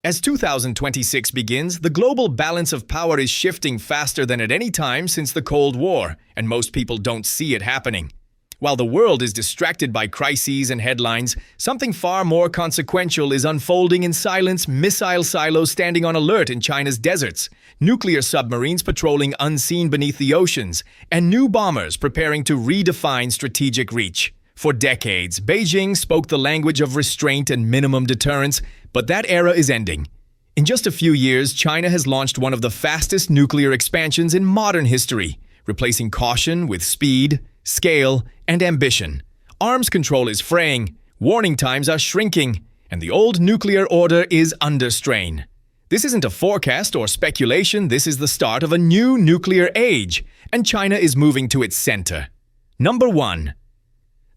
As 2026 begins, the global balance of power is shifting faster than at any time since the Cold War, and most people don't see it happening. While the world is distracted by crises and headlines, something far more consequential is unfolding in silence. Missile silos standing on alert in China's deserts, nuclear submarines patrolling unseen beneath the oceans, and new bombers preparing to redefine strategic reach. For decades, Beijing spoke the language of restraint and minimum deterrence, but that era is ending. In just a few years, China has launched one of the fastest nuclear expansions in modern history, replacing caution with speed, scale, and ambition. Arms control is fraying, warning times are shrinking, and the old nuclear order is under strain. This isn't a forecast or speculation, this is the start of a new nuclear age, and China is moving to its center. Number 1.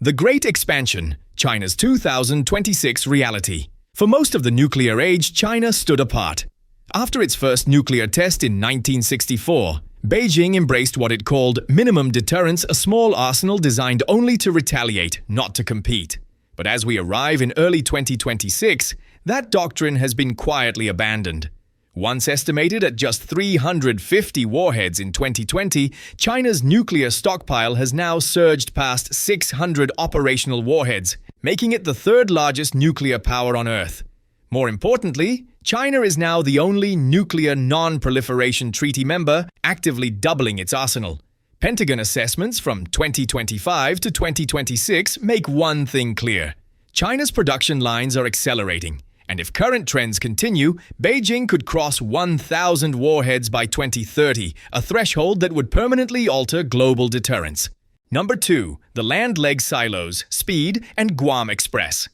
The Great Expansion, China's 2026 reality. For most of the nuclear age, China stood apart. After its first nuclear test in 1964, Beijing embraced what it called minimum deterrence, a small arsenal designed only to retaliate, not to compete. But as we arrive in early 2026, that doctrine has been quietly abandoned. Once estimated at just 350 warheads in 2020, China's nuclear stockpile has now surged past 600 operational warheads, making it the third largest nuclear power on Earth. More importantly, China is now the only nuclear non-proliferation treaty member, actively doubling its arsenal. Pentagon assessments from 2025 to 2026 make one thing clear: China's production lines are accelerating. And if current trends continue, Beijing could cross 1,000 warheads by 2030, a threshold that would permanently alter global deterrence. Number 2. The land leg silos, speed, and Guam Express.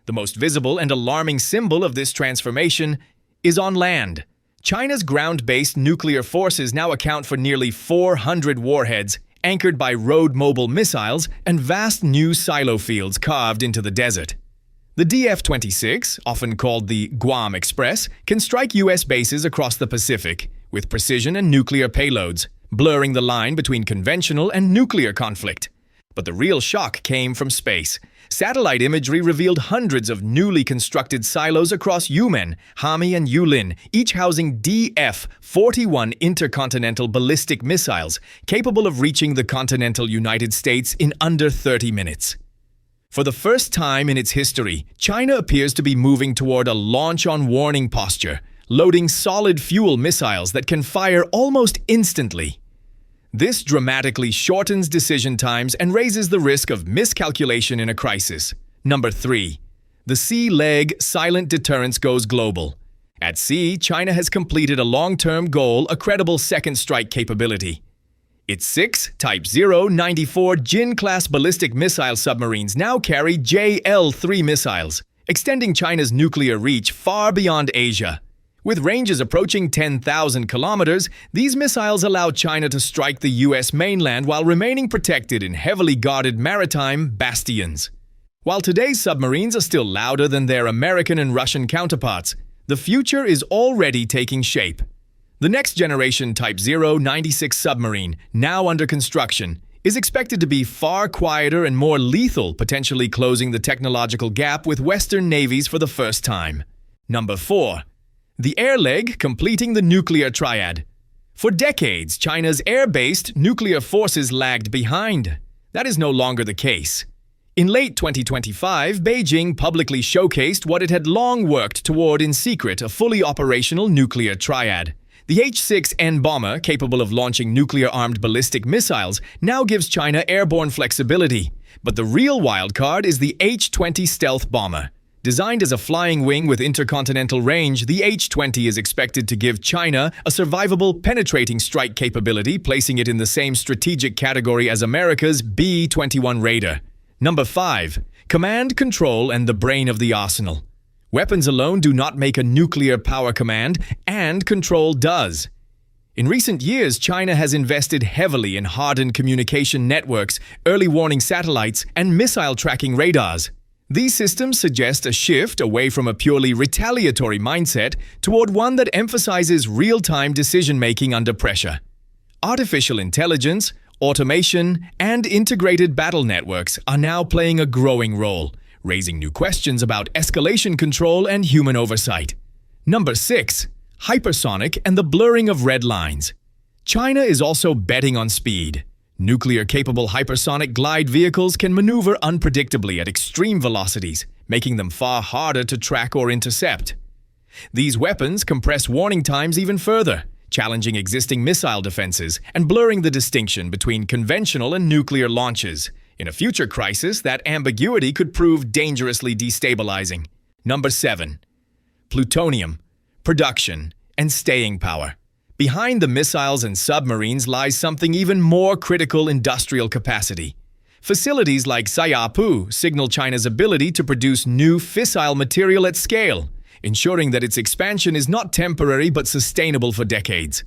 The most visible and alarming symbol of this transformation is on land. China's ground-based nuclear forces now account for nearly 400 warheads, anchored by road-mobile missiles and vast new silo fields carved into the desert. The DF-26, often called the Guam Express, can strike U.S. bases across the Pacific with precision and nuclear payloads, blurring the line between conventional and nuclear conflict. But the real shock came from space. Satellite imagery revealed hundreds of newly constructed silos across Yumen, Hami, and Yulin, each housing DF-41 intercontinental ballistic missiles capable of reaching the continental United States in under 30 minutes. For the first time in its history, China appears to be moving toward a launch-on-warning posture, loading solid fuel missiles that can fire almost instantly. This dramatically shortens decision times and raises the risk of miscalculation in a crisis. Number 3. The sea leg silent deterrence goes global. At sea, China has completed a long-term goal, a credible second strike capability. Its 6 Type 094 Jin-class ballistic missile submarines now carry JL-3 missiles, extending China's nuclear reach far beyond Asia. With ranges approaching 10,000 kilometers, these missiles allow China to strike the U.S. mainland while remaining protected in heavily guarded maritime bastions. While today's submarines are still louder than their American and Russian counterparts, the future is already taking shape. The next generation Type 096 submarine, now under construction, is expected to be far quieter and more lethal, potentially closing the technological gap with Western navies for the first time. Number 4. The air leg completing the nuclear triad. For decades, China's air-based nuclear forces lagged behind. That is no longer the case. In late 2025, Beijing publicly showcased what it had long worked toward in secret: a fully operational nuclear triad. The H-6N bomber, capable of launching nuclear-armed ballistic missiles, now gives China airborne flexibility. But the real wildcard is the H-20 stealth bomber. Designed as a flying wing with intercontinental range, the H-20 is expected to give China a survivable, penetrating strike capability, placing it in the same strategic category as America's B-21 Raider. Number 5. Command, control, and the brain of the arsenal. Weapons alone do not make a nuclear power command, and control does. In recent years, China has invested heavily in hardened communication networks, early warning satellites, and missile tracking radars. These systems suggest a shift away from a purely retaliatory mindset toward one that emphasizes real-time decision-making under pressure. Artificial intelligence, automation, and integrated battle networks are now playing a growing role, raising new questions about escalation control and human oversight. Number 6. Hypersonic and the blurring of red lines. China is also betting on speed. Nuclear-capable hypersonic glide vehicles can maneuver unpredictably at extreme velocities, making them far harder to track or intercept. These weapons compress warning times even further, challenging existing missile defenses and blurring the distinction between conventional and nuclear launches. In a future crisis, that ambiguity could prove dangerously destabilizing. Number 7. Plutonium, production, and staying power. Behind the missiles and submarines lies something even more critical: industrial capacity. Facilities like Saiapu signal China's ability to produce new fissile material at scale, ensuring that its expansion is not temporary but sustainable for decades.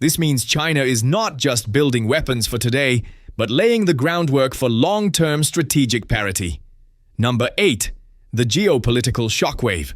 This means China is not just building weapons for today, but laying the groundwork for long-term strategic parity. Number 8. The geopolitical shockwave.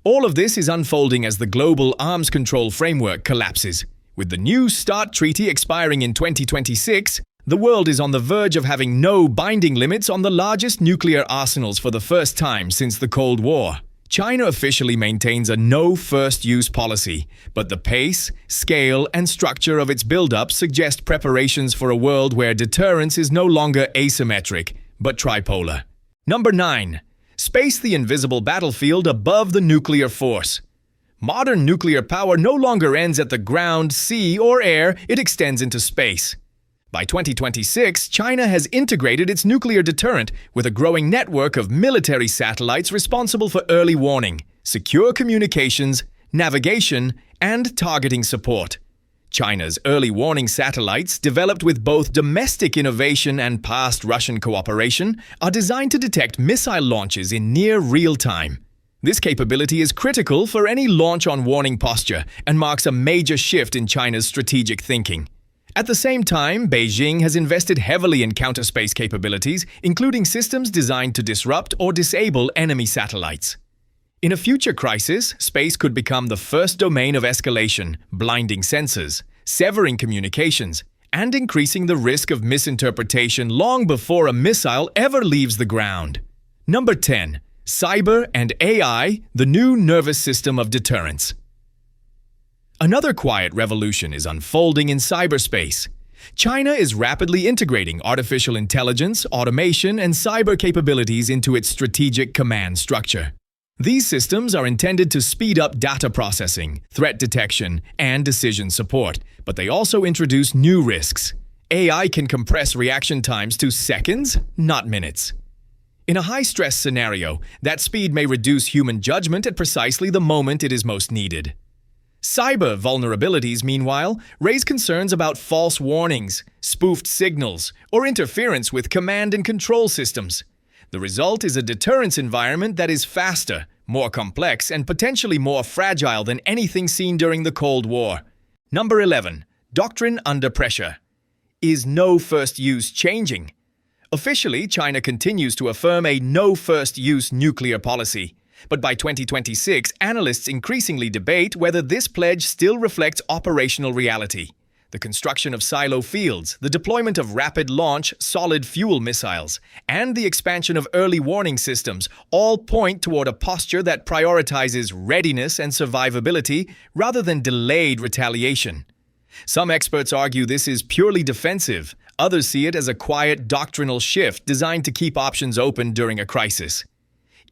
All of this is unfolding as the global arms control framework collapses. With the New START treaty expiring in 2026, the world is on the verge of having no binding limits on the largest nuclear arsenals for the first time since the Cold War. China officially maintains a no-first-use policy, but the pace, scale, and structure of its buildup suggest preparations for a world where deterrence is no longer asymmetric, but tripolar. Number 9. Space, the invisible battlefield above the nuclear force. Modern nuclear power no longer ends at the ground, sea, or air, it extends into space. By 2026, China has integrated its nuclear deterrent with a growing network of military satellites responsible for early warning, secure communications, navigation, and targeting support. China's early warning satellites, developed with both domestic innovation and past Russian cooperation, are designed to detect missile launches in near real time. This capability is critical for any launch on warning posture and marks a major shift in China's strategic thinking. At the same time, Beijing has invested heavily in counter-space capabilities, including systems designed to disrupt or disable enemy satellites. In a future crisis, space could become the first domain of escalation, blinding sensors, severing communications, and increasing the risk of misinterpretation long before a missile ever leaves the ground. Number 10. Cyber and AI, the new nervous system of deterrence. Another quiet revolution is unfolding in cyberspace. China is rapidly integrating artificial intelligence, automation, and cyber capabilities into its strategic command structure. These systems are intended to speed up data processing, threat detection, and decision support, but they also introduce new risks. AI can compress reaction times to seconds, not minutes. In a high-stress scenario, that speed may reduce human judgment at precisely the moment it is most needed. Cyber vulnerabilities, meanwhile, raise concerns about false warnings, spoofed signals, or interference with command and control systems. The result is a deterrence environment that is faster, more complex, and potentially more fragile than anything seen during the Cold War. Number 11. Doctrine under pressure. Is no first use changing? Officially, China continues to affirm a no first use nuclear policy. But by 2026, analysts increasingly debate whether this pledge still reflects operational reality. The construction of silo fields, the deployment of rapid-launch, solid-fuel missiles, and the expansion of early warning systems all point toward a posture that prioritizes readiness and survivability rather than delayed retaliation. Some experts argue this is purely defensive. Others see it as a quiet doctrinal shift designed to keep options open during a crisis.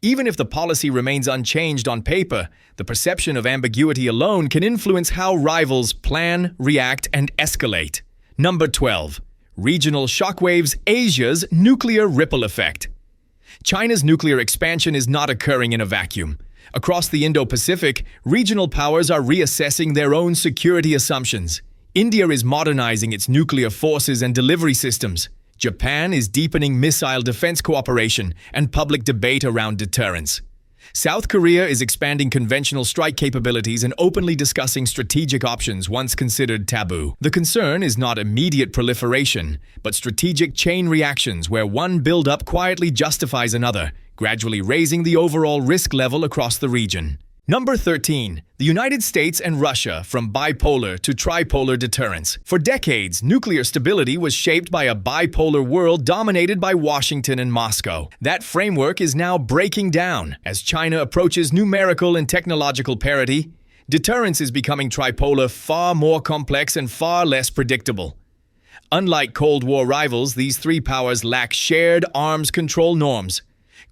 Even if the policy remains unchanged on paper, the perception of ambiguity alone can influence how rivals plan, react, and escalate. Number 12. Regional shockwaves, Asia's nuclear ripple effect. China's nuclear expansion is not occurring in a vacuum. Across the Indo-Pacific, regional powers are reassessing their own security assumptions. India is modernizing its nuclear forces and delivery systems. Japan is deepening missile defense cooperation and public debate around deterrence. South Korea is expanding conventional strike capabilities and openly discussing strategic options once considered taboo. The concern is not immediate proliferation, but strategic chain reactions where one buildup quietly justifies another, gradually raising the overall risk level across the region. Number 13. The United States and Russia from bipolar to tripolar deterrence. For decades, nuclear stability was shaped by a bipolar world dominated by Washington and Moscow. That framework is now breaking down. As China approaches numerical and technological parity, deterrence is becoming tripolar, far more complex and far less predictable. Unlike Cold War rivals, these three powers lack shared arms control norms,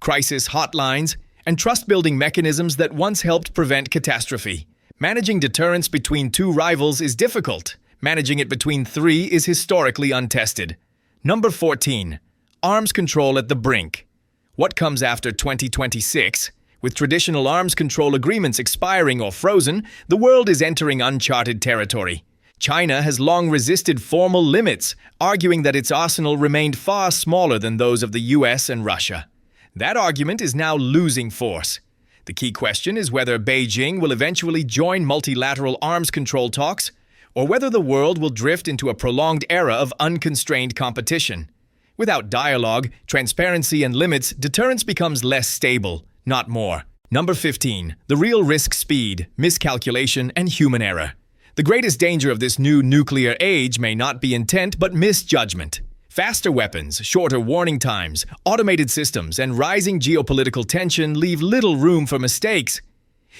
crisis hotlines, and trust-building mechanisms that once helped prevent catastrophe. Managing deterrence between two rivals is difficult. Managing it between three is historically untested. Number 14. Arms control at the brink. What comes after 2026? With traditional arms control agreements expiring or frozen, the world is entering uncharted territory. China has long resisted formal limits, arguing that its arsenal remained far smaller than those of the US and Russia. That argument is now losing force. The key question is whether Beijing will eventually join multilateral arms control talks, or whether the world will drift into a prolonged era of unconstrained competition. Without dialogue, transparency, and limits, deterrence becomes less stable, not more. Number 15. The real risk: speed, miscalculation, and human error. The greatest danger of this new nuclear age may not be intent but misjudgment. Faster weapons, shorter warning times, automated systems, and rising geopolitical tension leave little room for mistakes.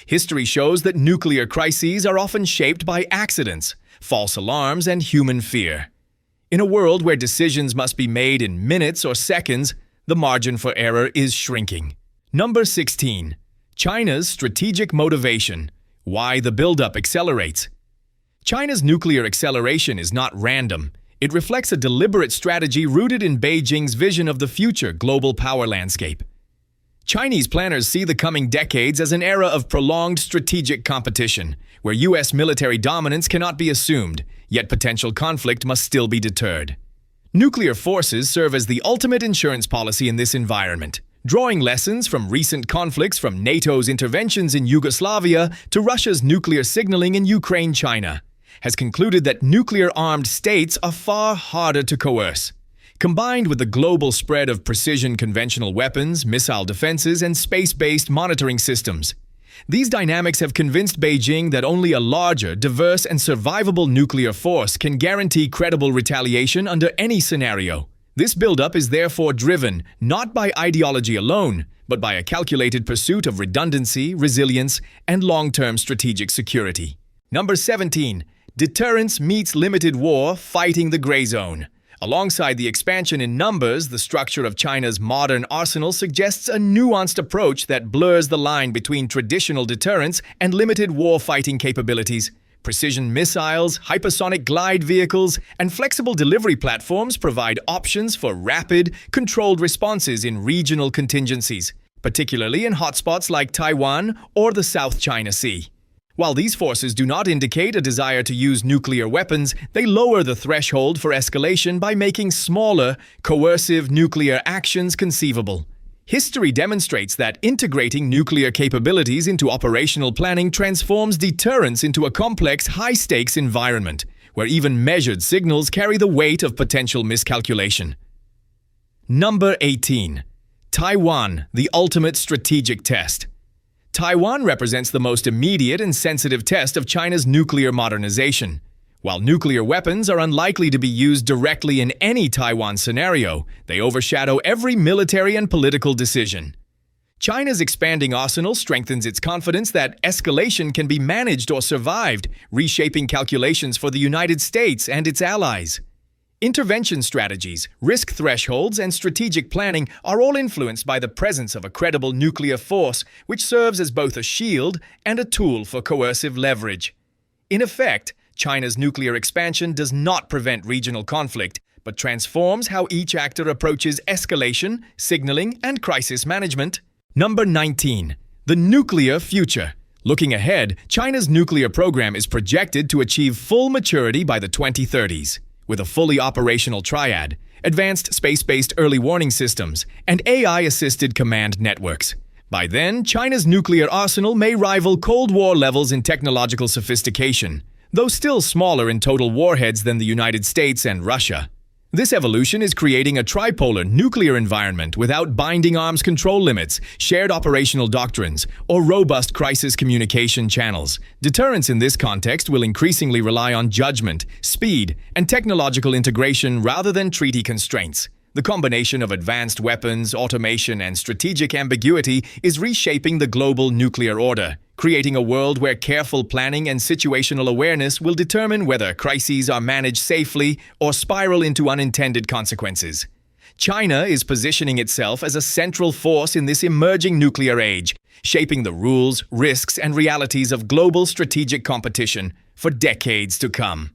History shows that nuclear crises are often shaped by accidents, false alarms, and human fear. In a world where decisions must be made in minutes or seconds, the margin for error is shrinking. Number 16. China's strategic motivation: why the buildup accelerates. China's nuclear acceleration is not random. It reflects a deliberate strategy rooted in Beijing's vision of the future global power landscape. Chinese planners see the coming decades as an era of prolonged strategic competition, where U.S. military dominance cannot be assumed, yet potential conflict must still be deterred. Nuclear forces serve as the ultimate insurance policy in this environment. Drawing lessons from recent conflicts, from NATO's interventions in Yugoslavia to Russia's nuclear signaling in Ukraine, China has concluded that nuclear-armed states are far harder to coerce. Combined with the global spread of precision conventional weapons, missile defenses, and space-based monitoring systems, these dynamics have convinced Beijing that only a larger, diverse, and survivable nuclear force can guarantee credible retaliation under any scenario. This buildup is therefore driven not by ideology alone, but by a calculated pursuit of redundancy, resilience, and long-term strategic security. Number 17. Deterrence meets limited war, fighting the gray zone. Alongside the expansion in numbers, the structure of China's modern arsenal suggests a nuanced approach that blurs the line between traditional deterrence and limited war-fighting capabilities. Precision missiles, hypersonic glide vehicles, and flexible delivery platforms provide options for rapid, controlled responses in regional contingencies, particularly in hotspots like Taiwan or the South China Sea. While these forces do not indicate a desire to use nuclear weapons, they lower the threshold for escalation by making smaller, coercive nuclear actions conceivable. History demonstrates that integrating nuclear capabilities into operational planning transforms deterrence into a complex, high-stakes environment, where even measured signals carry the weight of potential miscalculation. Number 18. Taiwan, the ultimate strategic test. Taiwan represents the most immediate and sensitive test of China's nuclear modernization. While nuclear weapons are unlikely to be used directly in any Taiwan scenario, they overshadow every military and political decision. China's expanding arsenal strengthens its confidence that escalation can be managed or survived, reshaping calculations for the United States and its allies. Intervention strategies, risk thresholds, and strategic planning are all influenced by the presence of a credible nuclear force, which serves as both a shield and a tool for coercive leverage. In effect, China's nuclear expansion does not prevent regional conflict, but transforms how each actor approaches escalation, signaling, and crisis management. Number 19. The nuclear future. Looking ahead, China's nuclear program is projected to achieve full maturity by the 2030s. With a fully operational triad, advanced space-based early warning systems, and AI-assisted command networks. By then, China's nuclear arsenal may rival Cold War levels in technological sophistication, though still smaller in total warheads than the United States and Russia. This evolution is creating a tripolar nuclear environment without binding arms control limits, shared operational doctrines, or robust crisis communication channels. Deterrence in this context will increasingly rely on judgment, speed, and technological integration rather than treaty constraints. The combination of advanced weapons, automation, and strategic ambiguity is reshaping the global nuclear order, creating a world where careful planning and situational awareness will determine whether crises are managed safely or spiral into unintended consequences. China is positioning itself as a central force in this emerging nuclear age, shaping the rules, risks, and realities of global strategic competition for decades to come.